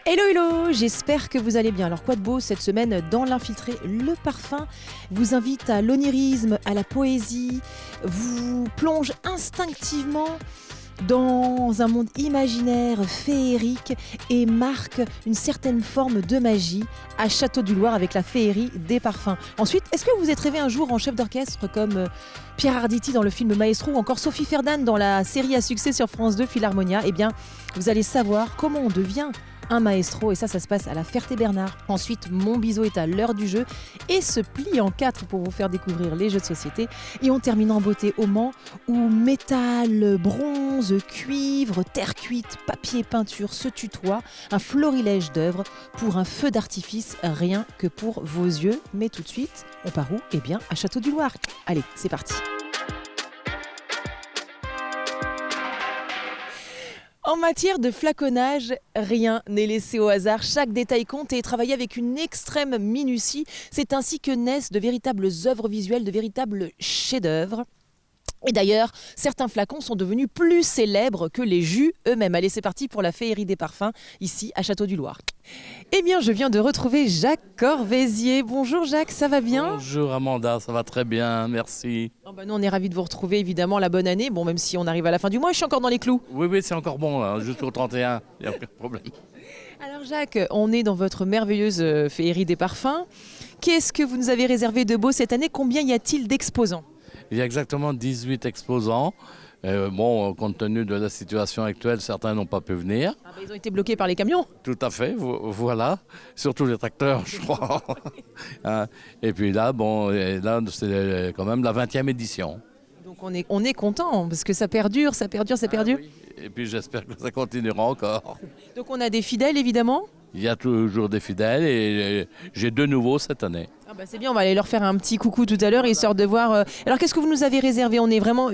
Hello hello, j'espère que vous allez bien. Alors quoi de beau cette semaine dans l'Infiltré, le parfum vous invite à l'onirisme, à la poésie, vous plonge instinctivement dans un monde imaginaire, féerique et marque une certaine forme de magie à Château du Loir avec la féerie des parfums. Ensuite, est-ce que vous êtes rêvé un jour en chef d'orchestre comme Pierre Arditi dans le film Maestro ou encore Sophie Ferdan dans la série à succès sur France 2 Philharmonia? Eh bien, vous allez savoir comment on devient un maestro, et ça se passe à la Ferté-Bernard. Ensuite, mon biseau est à l'heure du jeu et se plie en 4 pour vous faire découvrir les jeux de société. Et on termine en beauté au Mans où métal, bronze, cuivre, terre cuite, papier, peinture se tutoient. Un florilège d'œuvres pour un feu d'artifice rien que pour vos yeux. Mais tout de suite, on part où? Eh bien, à Château du Loir. Allez, c'est parti. En matière de flaconnage, rien n'est laissé au hasard. Chaque détail compte et est travaillé avec une extrême minutie. C'est ainsi que naissent de véritables œuvres visuelles, de véritables chefs-d'œuvre. Et d'ailleurs, certains flacons sont devenus plus célèbres que les jus eux-mêmes. Allez, c'est parti pour la féerie des parfums, ici à Château du Loir. Eh bien, je viens de retrouver Jacques Corvézier. Bonjour Jacques, ça va bien? Bonjour Amanda, ça va très bien, merci. Oh bah nous, on est ravis de vous retrouver, évidemment, la bonne année. Bon, même si on arrive à la fin du mois, je suis encore dans les clous. Oui, c'est encore bon, là, jusqu'au 31, il n'y a aucun problème. Alors Jacques, on est dans votre merveilleuse féerie des parfums. Qu'est-ce que vous nous avez réservé de beau cette année? Combien y a-t-il d'exposants? Il y a exactement 18 exposants. Compte tenu de la situation actuelle, certains n'ont pas pu venir. Ah bah, ils ont été bloqués par les camions. Tout à fait, voilà. Surtout les tracteurs, je crois. Et puis là, c'est quand même la 20e édition. Donc on est content parce que ça perdure. Oui. Et puis j'espère que ça continuera encore. Donc on a des fidèles évidemment. Il y a toujours des fidèles et j'ai 2 nouveaux cette année. Ah bah c'est bien, on va aller leur faire un petit coucou tout à l'heure, histoire de voir. Alors qu'est-ce que vous nous avez réservé? On est vraiment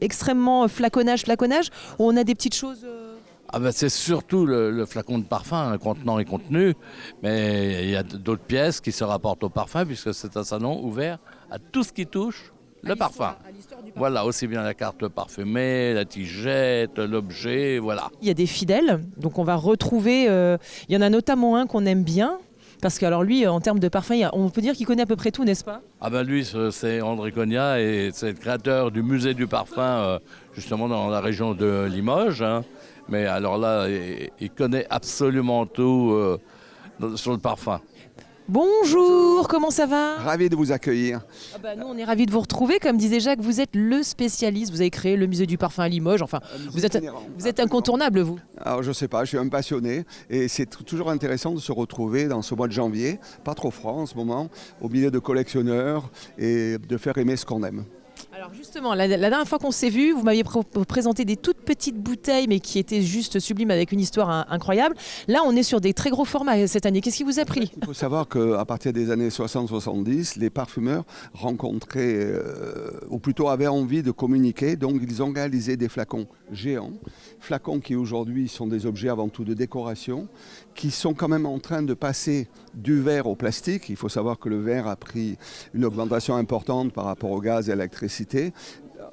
extrêmement flaconnage, ou on a des petites choses C'est surtout le flacon de parfum, contenant et contenu, mais il y a d'autres pièces qui se rapportent au parfum puisque c'est un salon ouvert à tout ce qui touche le parfum. à l'histoire du parfum. Voilà, aussi bien la carte parfumée, la tigette, l'objet, voilà. Il y a des fidèles, donc on va retrouver. Il y en a notamment un qu'on aime bien. Parce que alors lui, en termes de parfum, on peut dire qu'il connaît à peu près tout, n'est-ce pas? Lui, c'est André Cogna et c'est le créateur du musée du parfum, justement dans la région de Limoges. Hein. Mais alors là, il connaît absolument tout sur le parfum. Bonjour, comment ça va? Ravi de vous accueillir. Nous, on est ravis de vous retrouver. Comme disait Jacques, vous êtes le spécialiste. Vous avez créé le musée du parfum à Limoges. Enfin, vous êtes incontournable, vous. Alors, je ne sais pas, je suis un passionné. Et c'est toujours intéressant de se retrouver dans ce mois de janvier, pas trop froid en ce moment, au milieu de collectionneurs et de faire aimer ce qu'on aime. Alors justement, la dernière fois qu'on s'est vu, vous m'aviez présenté des toutes petites bouteilles, mais qui étaient juste sublimes avec une histoire incroyable. Là, on est sur des très gros formats cette année. Qu'est-ce qui vous a pris? Il faut savoir qu'à partir des années 60-70, les parfumeurs rencontraient, ou plutôt avaient envie de communiquer, donc ils ont réalisé des flacons géants, flacons qui aujourd'hui sont des objets avant tout de décoration, qui sont quand même en train de passer du verre au plastique. Il faut savoir que le verre a pris une augmentation importante par rapport au gaz et à l'électricité.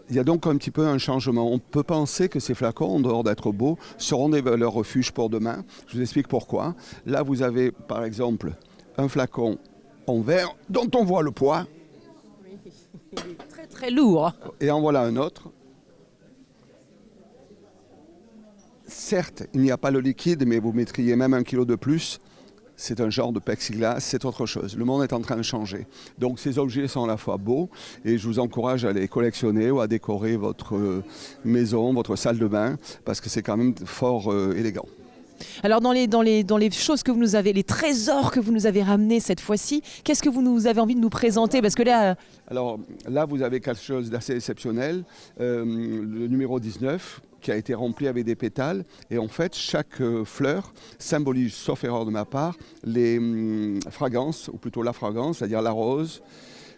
Il y a donc un petit peu un changement. On peut penser que ces flacons, en dehors d'être beaux, seront des valeurs refuges pour demain. Je vous explique pourquoi. Là, vous avez par exemple un flacon en verre dont on voit le poids. Oui, il est très très lourd. Et en voilà un autre. Certes, il n'y a pas le liquide, mais vous mettriez même 1 kilo de plus. C'est un genre de plexiglas, c'est autre chose. Le monde est en train de changer. Donc ces objets sont à la fois beaux et je vous encourage à les collectionner ou à décorer votre maison, votre salle de bain, parce que c'est quand même fort élégant. Alors dans les choses que vous nous avez, les trésors que vous nous avez ramenés cette fois-ci, qu'est-ce que vous nous avez envie de nous présenter? Parce que là... Alors là, vous avez quelque chose d'assez exceptionnel, le numéro 19, qui a été rempli avec des pétales. Et en fait, chaque fleur symbolise, sauf erreur de ma part, les fragrances, ou plutôt la fragrance, c'est-à-dire la rose,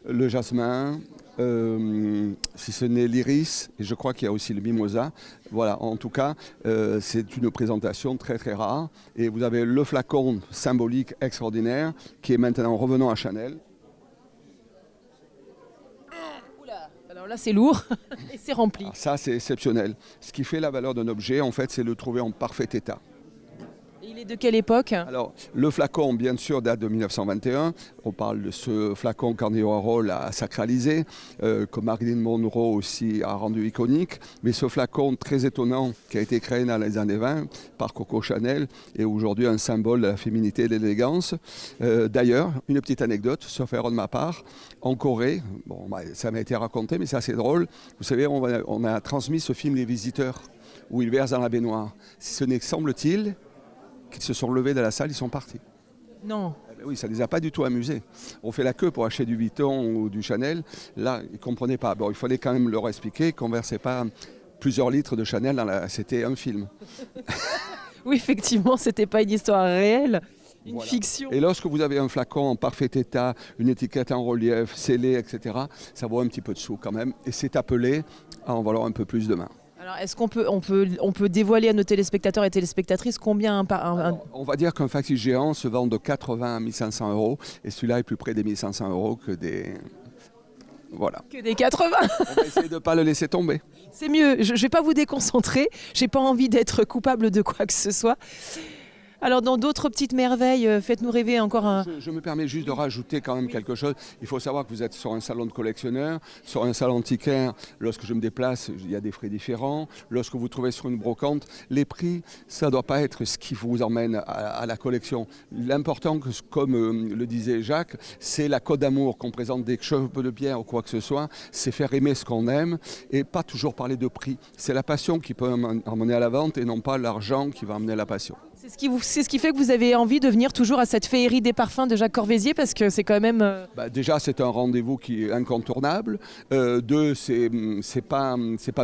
le jasmin, si ce n'est l'iris, et je crois qu'il y a aussi le mimosa. Voilà, en tout cas, c'est une présentation très très rare. Et vous avez le flacon symbolique extraordinaire qui est maintenant revenant à Chanel. Alors là, c'est lourd et c'est rempli. Ça, c'est exceptionnel. Ce qui fait la valeur d'un objet, en fait, c'est le trouver en parfait état. Et est de quelle époque? Alors, le flacon, bien sûr, date de 1921. On parle de ce flacon qu'Andy Warhol a sacralisé, que Marilyn Monroe aussi a rendu iconique. Mais ce flacon très étonnant qui a été créé dans les années 20 par Coco Chanel est aujourd'hui un symbole de la féminité et de l'élégance. D'ailleurs, une petite anecdote, sauf erreur de ma part, en Corée, bon, ça m'a été raconté, mais c'est assez drôle. Vous savez, on a transmis ce film Les Visiteurs, où ils versent dans la baignoire. Si ce n'est, semble-t-il, qu'ils se sont levés de la salle, ils sont partis. Non. Eh ben oui, ça ne les a pas du tout amusés. On fait la queue pour acheter du Vuitton ou du Chanel. Là, ils ne comprenaient pas. Bon, il fallait quand même leur expliquer qu'on ne versait pas plusieurs litres de Chanel C'était un film. Oui, effectivement, c'était pas une histoire réelle, une Voilà. fiction. Et lorsque vous avez un flacon en parfait état, une étiquette en relief, scellée, etc., ça vaut un petit peu de sous quand même. Et c'est appelé à en valoir un peu plus demain. Alors, est-ce qu'on peut dévoiler à nos téléspectateurs et téléspectatrices combien On va dire qu'un factice géant se vend de 80 à 1500 euros et celui-là est plus près des 1500 euros que des... Voilà. Que des 80? On va essayer de ne pas le laisser tomber. C'est mieux, je ne vais pas vous déconcentrer, j'ai pas envie d'être coupable de quoi que ce soit. Alors dans d'autres petites merveilles, faites-nous rêver encore un... Je me permets juste de rajouter quand même quelque chose. Il faut savoir que vous êtes sur un salon de collectionneurs, sur un salon antiquaire. Lorsque je me déplace, il y a des frais différents. Lorsque vous trouvez sur une brocante, les prix, ça ne doit pas être ce qui vous emmène à la collection. L'important, comme le disait Jacques, c'est la cote d'amour qu'on présente des cheveux de pierre ou quoi que ce soit. C'est faire aimer ce qu'on aime et pas toujours parler de prix. C'est la passion qui peut emmener à la vente et non pas l'argent qui va emmener à la passion. C'est ce qui fait que vous avez envie de venir toujours à cette féerie des parfums de Jacques Corvézier, parce que c'est quand même... Déjà, c'est un rendez-vous qui est incontournable. Deux, c'est pas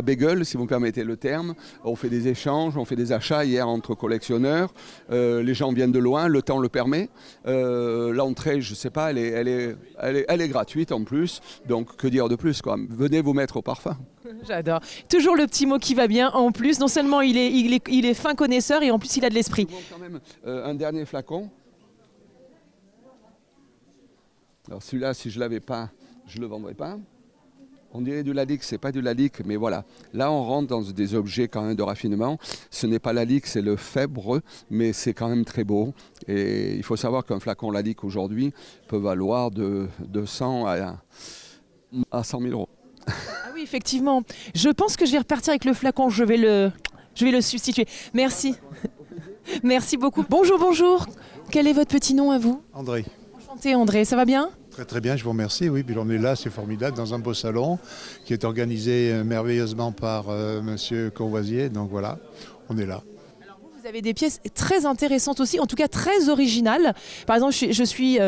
bagel, si vous me permettez le terme. On fait des échanges, on fait des achats hier entre collectionneurs. Les gens viennent de loin, le temps le permet. L'entrée, je sais pas, elle est gratuite en plus. Donc, que dire de plus, quoi. Venez vous mettre au parfum. J'adore. Toujours le petit mot qui va bien en plus. Non seulement il est fin connaisseur et en plus il a de l'esprit. Je vous montre quand même un dernier flacon. Alors celui-là, si je ne l'avais pas, je ne le vendrais pas. On dirait du lalique, c'est pas du lalique, mais voilà. Là, on rentre dans des objets quand même de raffinement. Ce n'est pas lalique, c'est le fèbre, mais c'est quand même très beau. Et il faut savoir qu'un flacon lalique aujourd'hui peut valoir de 200 à 100 000 euros. Ah oui, effectivement. Je pense que je vais repartir avec le flacon. Je vais le substituer. Merci. Merci beaucoup. Bonjour, bonjour. Quel est votre petit nom à vous? André. Enchanté, André. Ça va bien? Très très bien, je vous remercie. Oui, puis on est là, c'est formidable, dans un beau salon qui est organisé merveilleusement par Monsieur Courvoisier. Donc voilà, on est là. Vous avez des pièces très intéressantes aussi, en tout cas très originales. Par exemple, je suis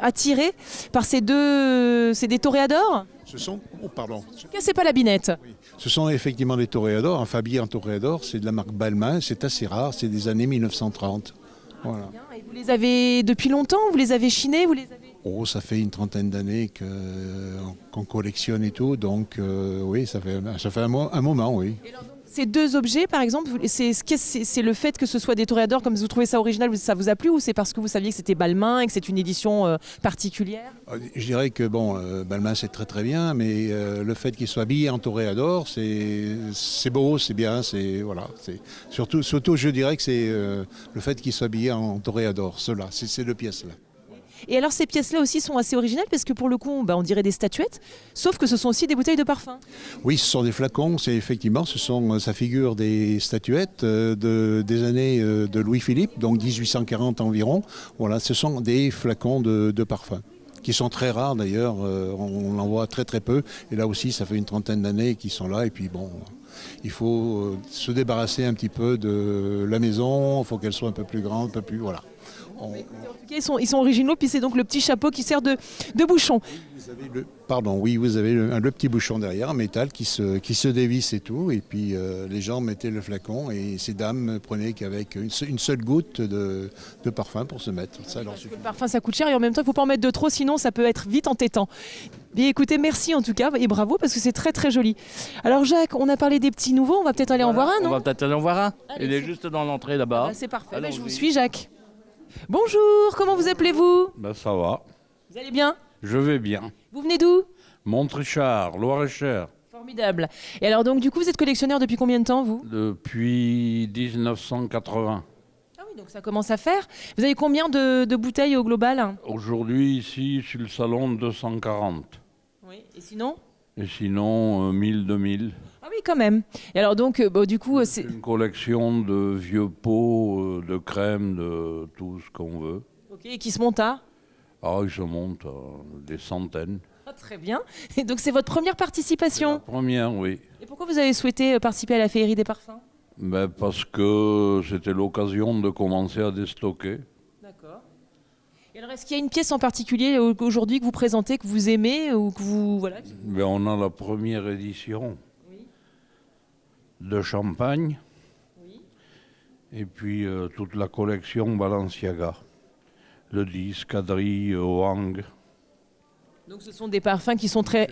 attirée par ces deux... C'est des toréadors? Ce sont... Oh, pardon. Cassez pas la binette. Oui. Ce sont effectivement des toréadors. Un Fabier en toréador, c'est de la marque Balmain. C'est assez rare, c'est des années 1930. Voilà. Et vous les avez depuis longtemps? Vous les avez chinés? Vous les avez... Oh, ça fait une trentaine d'années qu'on collectionne et tout. Donc oui, ça fait un moment, oui. Et alors, donc, ces deux objets, par exemple, c'est le fait que ce soit des toréadors, comme vous trouvez ça original, ça vous a plu, ou c'est parce que vous saviez que c'était Balmain et que c'est une édition particulière? Je dirais que bon, Balmain c'est très très bien, mais le fait qu'il soit habillé en toréador, c'est beau, c'est bien, c'est voilà, c'est surtout je dirais que c'est le fait qu'il soit habillé en toréador, cela, ces deux pièces là. Et alors ces pièces-là aussi sont assez originales parce que pour le coup, on dirait des statuettes, sauf que ce sont aussi des bouteilles de parfum. Oui, ce sont des flacons, ça figure des statuettes des années de Louis-Philippe, donc 1840 environ. Voilà, ce sont des flacons de parfum qui sont très rares d'ailleurs, on en voit très très peu. Et là aussi, ça fait une trentaine d'années qu'ils sont là. Et puis bon, il faut se débarrasser un petit peu de la maison, il faut qu'elle soit un peu plus grande, un peu plus... Voilà. En tout cas, ils sont originaux, puis c'est donc le petit chapeau qui sert de bouchon. Vous avez le petit bouchon derrière en métal qui se dévisse et tout, et puis les gens mettaient le flacon et ces dames prenaient qu'avec une seule goutte de parfum pour se mettre. Ça leur suffit. Le parfum ça coûte cher et en même temps il ne faut pas en mettre de trop, sinon ça peut être vite entêtant. Bien écoutez, merci en tout cas et bravo parce que c'est très très joli. Alors Jacques, on a parlé des petits nouveaux, on va peut-être aller en voir un, non? On va peut-être aller en voir un. Allez, Il est juste dans l'entrée là-bas. C'est parfait, je vous Allons-y. suis Jacques. Bonjour, comment vous appelez-vous? Ça va, Vous allez bien? je vais bien. Vous venez d'où? Montrichard, Loir-et-Cher, Formidable. Et alors donc du coup vous êtes collectionneur depuis combien de temps vous? depuis 1980. Ah oui, Donc ça commence à faire. Vous avez combien de bouteilles au global? Aujourd'hui, ici, sur le salon, 240. Oui. Et sinon? Et sinon, 1000, 2000. Ah oui, quand même. Et alors donc, du coup, c'est... Une collection de vieux pots, de crème, de tout ce qu'on veut. Ok, et qui se monte à? Ah, ils se montent des centaines. Ah, très bien. Et donc c'est votre première participation? La première, oui. Et pourquoi vous avez souhaité participer à la féerie des parfums? Ben, parce que c'était l'occasion de commencer à déstocker. D'accord. Et alors, est-ce qu'il y a une pièce en particulier aujourd'hui que vous présentez, que vous aimez ou que vous... Voilà. Ben, on a la première édition de Champagne. Oui. Et puis toute la collection Balenciaga. Le 10, Quadrille, Wang. Donc ce sont des parfums qui sont très...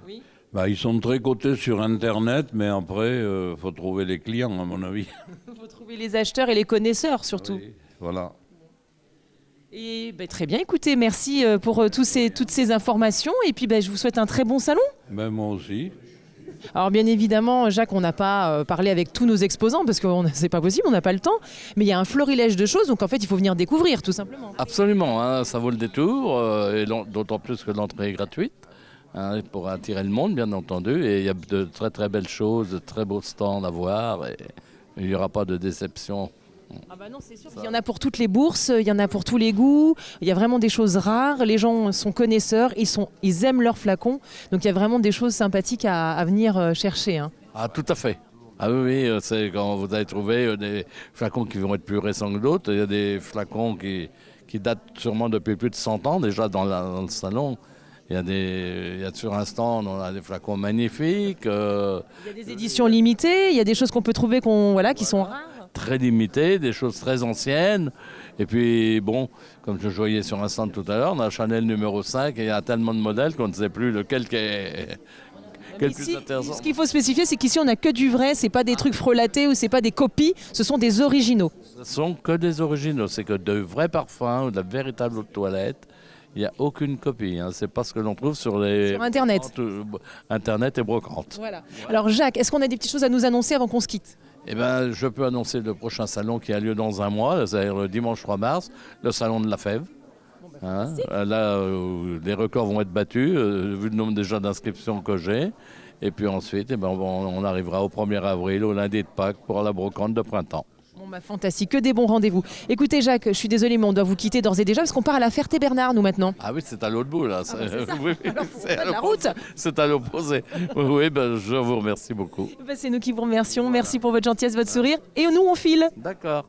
Oui. Bah, ils sont très cotés sur Internet, mais après, il faut trouver les clients, à mon avis. Il faut trouver les acheteurs et les connaisseurs surtout. Oui, voilà. Et très bien, écoutez, merci pour toutes ces informations. Et puis je vous souhaite un très bon salon. Ben, moi aussi. Alors bien évidemment, Jacques, on n'a pas parlé avec tous nos exposants parce que c'est pas possible, on n'a pas le temps. Mais il y a un florilège de choses, donc en fait, il faut venir découvrir tout simplement. Absolument, hein, ça vaut le détour, et d'autant plus que l'entrée est gratuite, hein, pour attirer le monde, bien entendu. Et il y a de très très belles choses, de très beaux stands à voir, et il n'y aura pas de déception. Ah bah non, c'est sûr. Il y en a pour toutes les bourses, il y en a pour tous les goûts. Il y a vraiment des choses rares. Les gens sont connaisseurs, ils aiment leurs flacons. Donc il y a vraiment des choses sympathiques à venir chercher. Hein. Ah, tout à fait. Ah oui, c'est quand vous allez trouver des flacons qui vont être plus récents que d'autres. Il y a des flacons qui datent sûrement depuis plus de 100 ans déjà dans le salon. Il y a sur un stand, on a des flacons magnifiques. Il y a des éditions limitées, il y a des choses qu'on peut trouver qui sont rares. Très limitées, des choses très anciennes. Et puis, bon, comme je voyais sur un stand tout à l'heure, on a Chanel numéro 5 et il y a tellement de modèles qu'on ne sait plus lequel qui est le plus intéressant. Ce qu'il faut spécifier, c'est qu'ici, on n'a que du vrai, c'est pas des trucs frelatés ou c'est pas des copies, ce sont des originaux. Ce sont que des originaux, c'est que de vrais parfums ou de la véritable eau de toilette. Il n'y a aucune copie, hein. C'est pas ce que l'on trouve sur Internet. Internet et brocantes. Voilà. Alors Jacques, est-ce qu'on a des petites choses à nous annoncer avant qu'on se quitte? Eh ben, je peux annoncer le prochain salon qui a lieu dans un mois, c'est-à-dire le dimanche 3 mars, le salon de la fève. Hein, là, les records vont être battus, vu le nombre déjà d'inscriptions que j'ai. Et puis ensuite, on arrivera au 1er avril, au lundi de Pâques, pour la brocante de printemps. Fantastique, que des bons rendez-vous. Écoutez Jacques, je suis désolée, mais on doit vous quitter d'ores et déjà parce qu'on part à la Ferté-Bernard, nous, maintenant. Ah oui, c'est à l'autre bout, là. Oui, c'est à la route. C'est à l'opposé. Oui, je vous remercie beaucoup. C'est nous qui vous remercions. Merci pour votre gentillesse, votre sourire. Et nous, on file. D'accord.